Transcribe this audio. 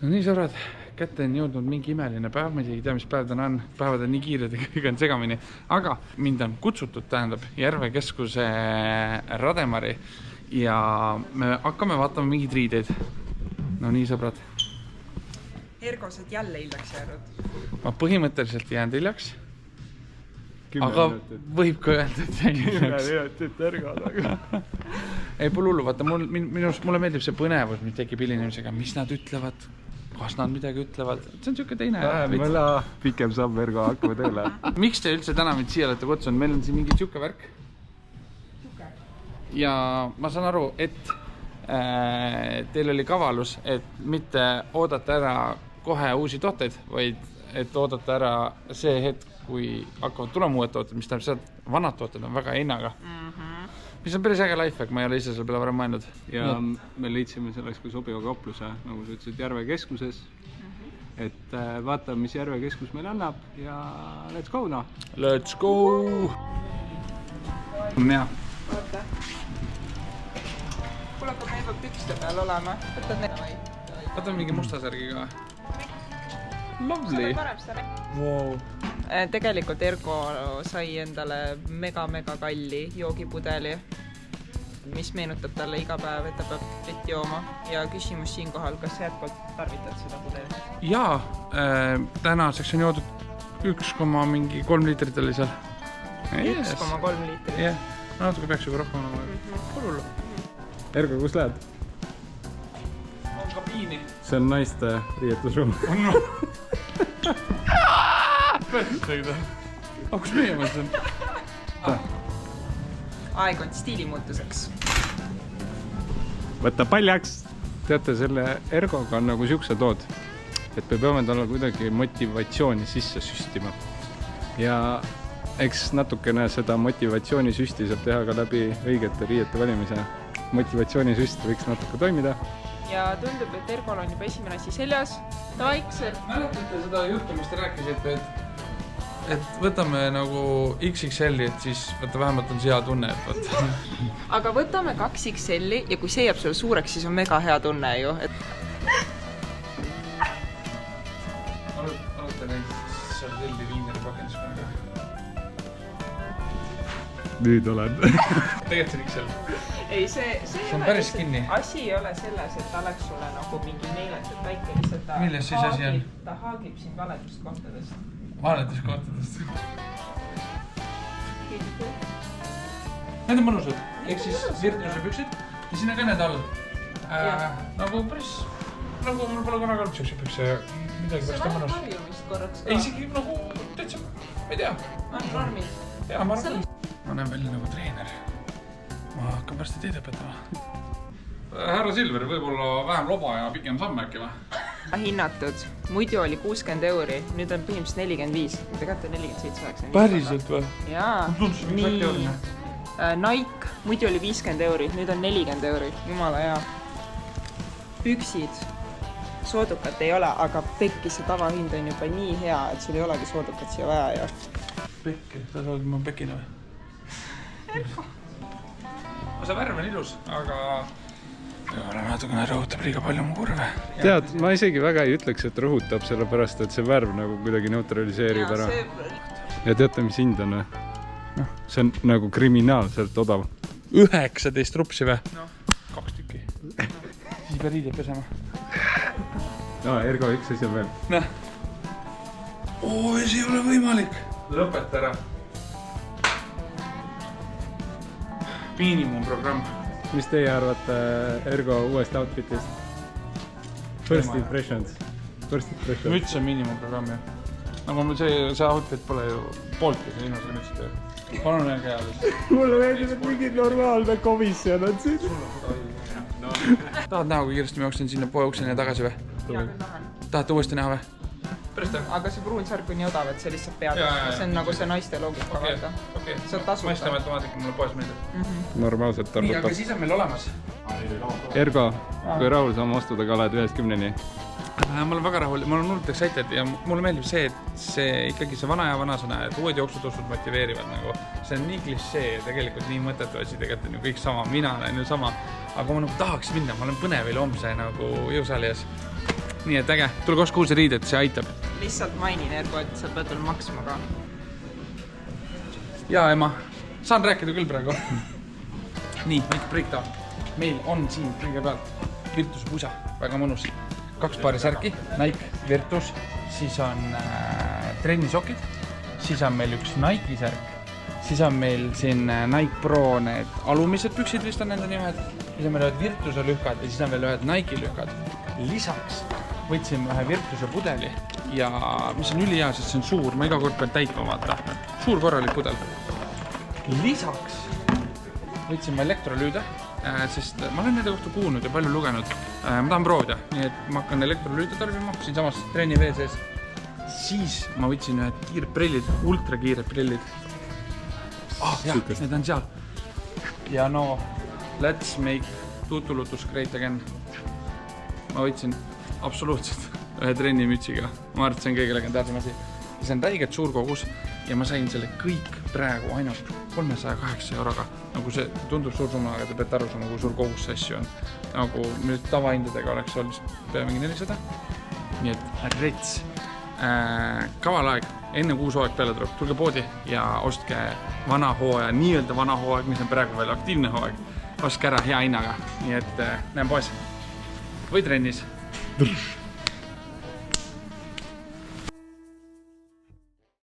No nii sõbrad, kätte on jõudnud mingi imeline päev, ma isegi ei tea, mis päev täna on, päevad on nii kiired ja kõik on segamini, aga mind on kutsutud, tähendab, Järve keskuse Rademari ja me hakkame vaatama mingeid riideid. No nii sõbrad. Ergo, sa oled jälle hiljaks jäänud? Ma põhimõtteliselt jäänud hiljaks, aga võib ka öelda, et jäin hiljaks. 10 minutit Ergo. Ei, pole hullu, vaata, mulle meeldib see põnevus, mis tekib hilinemisega, mis nad ütlevad, kas nad midagi ütlevad, see on siuke teine. Mõla pikem samm Ergo, hakkame tööle. Miks te üldse täna mind siia olete kutsunud? Meil on siin mingi siuke värk. Ja ma saan aru, et teil oli kavalus, et mitte oodata ära kohe uusi tooteid, vaid et oodata ära see hetk, kui hakkavad tulema uued tooted, mis tähendab seda, et vanad tooted on väga hinnaga. Mis on päris äge lifehack, ma ei ole ise selle peale varem mõelnud. Ja me leidsime selleks ka sobiva kaupluse, nagu sa ütlesid, Järve keskuses. Et vaatame, mis Järve keskus meil annab ja let's go, no! Let's go! Mea. Oota. Kuule, hakkab meil peab pükste peal olema. Võtad need või? Võtame mingi musta särgiga. Lovely! Wow. Tegelikult Ergo sai endale mega kalli joogipudeli, mis meenutab talle iga päev, et ta peab vett jooma. Ja küsimus siinkohal, kas jätkalt tarvitad seda pudeli? Jaa, tänaseks on joodud 1,3 liitrit oli seal. 1,3 liitrit? Jah, natuke peaks juba rohkem olema. Kulul. Ergo, kus lähed? On kabiini. See on naiste riietusruum. Aga kus meie mõtlen? Aeg on stiilimuutuseks. Võtta paljaks! Teate, selle Ergoga on nagu siuksed lood, et me peame talle kuidagi motivatsiooni sisse süstima. Ja eks natukene seda motivatsioonisüsti saab teha ka läbi õigete riiete valimise. Motivatsioonisüst võiks natuke toimida. Ja tundub, et Ergol on juba esimene asi seljas. Ta vaikselt. Mäletate seda juttu, mis te rääkisite, et võtame nagu XXL-i, et siis võtta vähemalt on see hea tunne, et võtta. Aga võtame 2XL-i ja kui see jääb sulle suureks, siis on mega hea tunne ju. Olete neid Sardelli viineri pakenduskonnaga? Nüüd olen. Tegelikult see on XL. Ei, see on päris kinni. Asi ei ole selles, et ta oleks sulle nagu mingi meeletud väike, lihtsalt milles siis asi on? Ta haagib sind valetust kohtadest. Valetust kohtadest. Need on mõnusad. Ehk siis virtuse püksid ja sinna ka need all. Nagu päris, nagu mul pole kunagi olnud siukse pükse ja midagi pärast on mõnus. See harjumist korraks ka. Ei, isegi nagu täitsa, ma ei tea. On normid. Jaa, ma arvan. Ma näen välja nagu treener. Ma hakkan pärast teid õpetama. Härra Silver, võib-olla vähem loba ja pikem samm äkki või? Hinnatud. Muidu oli 60 €, nüüd on põhimõtteliselt 45. Tegelikult on 47,9. Päriselt või? Jaa. Tundus mingi oluline. Nike, muidu oli 50 €, nüüd on 40 €. Jumala hea. Püksid. Soodukat ei ole, aga pekki see tavahind on juba nii hea, et sul ei olegi soodukat siia vaja ja... Pekki, sa saad ma pekina või? See värv on ilus, aga natukene rõhutab liiga palju mu kurve. Tead, ma isegi väga ei ütleks, et rõhutab, sellepärast, et see värv nagu kuidagi neutraliseerib ära. Ja teate, mis hind on või? See on nagu kriminaalselt odav. 19 rupsi või? 2 tükki. Siis peab riided pesema. Ergo, üks asi on veel. See ei ole võimalik. Lõpeta ära. Miinimumprogramm. Mis teie arvate Ergo uuest outfitist? First impressions. Müts on miinimumprogramm, jah. Nagu see outfit pole ju pooltki see inimesele mütsid. Palun jääge heades. Mulle meeldib, et mingi normaalne komisjon on siin. Tahad näha, kui kiiresti ma jooksin sinna poe ukseni ja tagasi või? Jaa, küll tahan. Tahate uuesti näha või? Aga see pruun särk on nii odav, et see lihtsalt pead. See on nagu see naiste loogika vaata. See on tasuta. Maistame automaatika, mulle poes meeldib. Normaalselt Nii, aga tarbutab. siis on meil olemas. Ergo, kui rahul saame ostuda kaled 1-10-ni? Ma olen väga rahul, ma olen hullult excited ja mulle meeldib see, et see ikkagi see vana ja vanasõna, et uued jooksutossud motiveerivad nagu. See on nii klišee ja tegelikult nii mõttetu asi, tegelikult on ju kõik sama, mina olen ju sama. Aga ma nagu tahaks minna, ma olen põnevil homse nagu jõusaali ees. nii et äge, tulge ostke uusi riided, see aitab. Lihtsalt mainin, Ergo, et sa pead veel maksma ka. Jaa, ema, saan rääkida küll praegu. Nii, väike breakdown. Meil on siin kõigepealt Virtuse pusa, väga mõnus. 2 paari särki, Nike, Virtus, siis on trennisokid, siis on meil üks Nike särk, siis on meil siin Nike Pro need alumised püksid, vist on nende nimed, siis on meil ühed Virtuse lühkad ja siis on veel ühed Nike lühkad. Lisaks võtsime ühe Virtuse pudeli ja mis on ülihea, sest see on suur, ma iga kord pean täitma vaata. Suur korralik pudel. Lisaks võtsime elektrolüüde, sest ma olen nende kohta kuulnud ja palju lugenud. Ma tahan proovida, nii et ma hakkan elektrolüüde tarbima, siin samas trenni vee sees. Siis ma võtsin ühed kiired prillid, ultrakiired prillid. Jah, need on seal. Ja no, let's make tutulutus great again. Ma võtsin absoluutselt ühe trennimütsiga. Ma arvan, et see on kõige legendaarsem asi. See on räiget suur kogus ja ma sain selle kõik praegu ainult 308 euroga. Nagu see tundub suur summa, aga te peate aru saama, kui suur kogus see asju on. Nagu nüüd tavahindadega oleks olnud peale mingi 400. Nii et rets. Kaval aeg, enne kui uus hooaeg peale tuleb, tulge poodi ja ostke vana hooaja, nii-öelda vana hooaeg, mis on praegu veel aktiivne hooaeg. Ostke ära hea hinnaga, nii et näen poes või trennis.